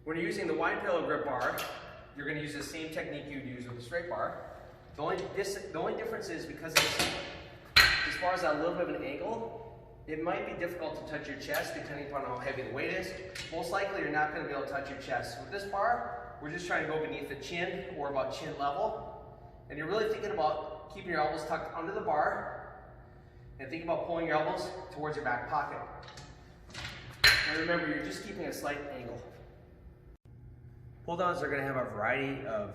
When you're using the wide parallel grip bar, you're going to use the same technique you'd use with a straight bar. The only difference is because it's, as far as that little bit of an angle, it might be difficult to touch your chest depending upon how heavy the weight is. Most likely you're not going to be able to touch your chest. With this bar, we're just trying to go beneath the chin or about chin level. And you're really thinking about keeping your elbows tucked under the bar and think about pulling your elbows towards your back pocket. And remember, you're just keeping a slight angle. Pull downs are going to have a variety of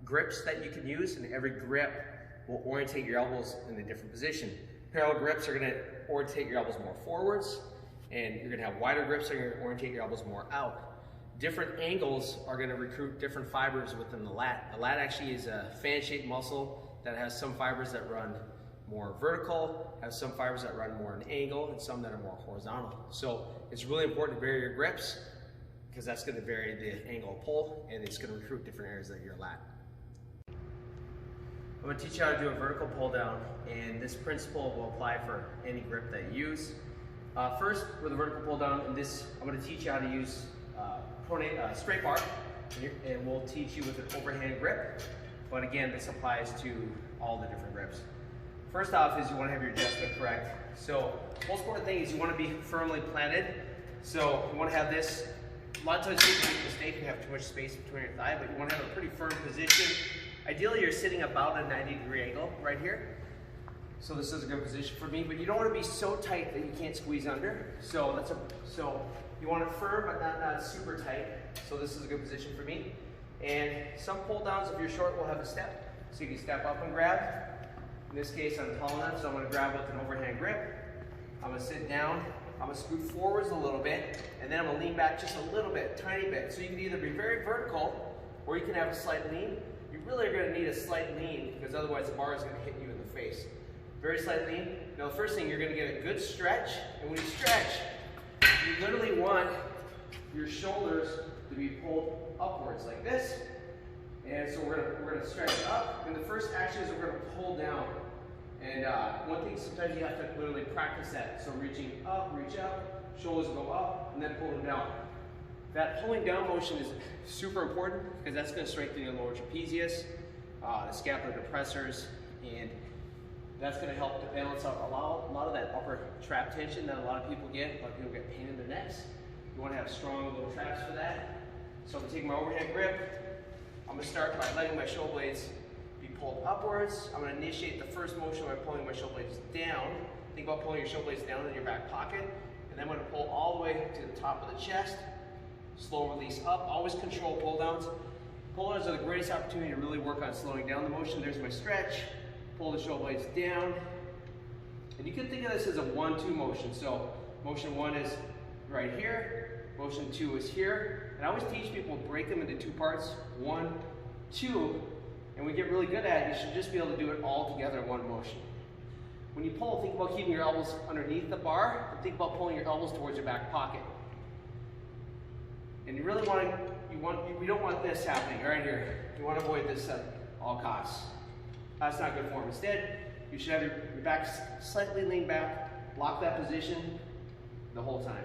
grips that you can use, and every grip will orientate your elbows in a different position. Parallel grips are going to orientate your elbows more forwards, and you're going to have wider grips that are going to orientate your elbows more out. Different angles are going to recruit different fibers within the lat. The lat actually is a fan-shaped muscle that has some fibers that run more vertical, has some fibers that run more an angle, and some that are more horizontal. So it's really important to vary your grips, because that's going to vary the angle of pull, and it's going to recruit different areas of your lat. I'm going to teach you how to do a vertical pull down, and this principle will apply for any grip that you use. First, with a vertical pull down, I'm going to teach you how to use straight bar, and we'll teach you with an overhand grip. But again, this applies to all the different grips. First off is you want to have your adjustment correct. So most important thing is you want to be firmly planted. So you want to have this. A lot of times people make a mistake and have too much space between your thigh, but you want to have a pretty firm position. Ideally, you're sitting about a 90-degree angle right here. So this is a good position for me, but you don't want to be so tight that you can't squeeze under. So you want it firm, but not super tight. So this is a good position for me. And some pull downs, if you're short, will have a step. So you can step up and grab. In this case, I'm tall enough, so I'm going to grab with an overhand grip. I'm going to sit down. I'm going to scoot forwards a little bit, and then I'm going to lean back just a little bit, tiny bit. So you can either be very vertical, or you can have a slight lean. You really are going to need a slight lean, because otherwise the bar is going to hit you in the face. Very slight lean. Now the first thing, you're going to get a good stretch, and when you stretch, you literally want your shoulders to be pulled upwards like this. And so we're going to stretch up, and the first action is we're going to pull down. And one thing, sometimes you have to literally practice that. So reaching up, reach up, shoulders go up, and then pull them down. That pulling down motion is super important because that's going to strengthen your lower trapezius, the scapular depressors, and that's going to help to balance out a lot of that upper trap tension that a lot of people get. A lot of people get pain in their necks. You want to have strong little traps for that. So I'm going to take my overhand grip. I'm going to start by letting my shoulder blades be pulled upwards. I'm going to initiate the first motion by pulling my shoulder blades down. Think about pulling your shoulder blades down in your back pocket. And then I'm going to pull all the way to the top of the chest. Slow release up. Always control pull downs. Pull downs are the greatest opportunity to really work on slowing down the motion. There's my stretch. Pull the shoulder blades down. And you can think of this as a 1-2 motion. So motion 1 is right here. Motion 2 is here. And I always teach people to break them into 2 parts. 1, 2. And we get really good at it. You should just be able to do it all together in one motion. When you pull, think about keeping your elbows underneath the bar, and think about pulling your elbows towards your back pocket. And you really we don't want this happening right here. You want to avoid this at all costs. That's not good form. Instead, you should have your back slightly leaned back, lock that position the whole time.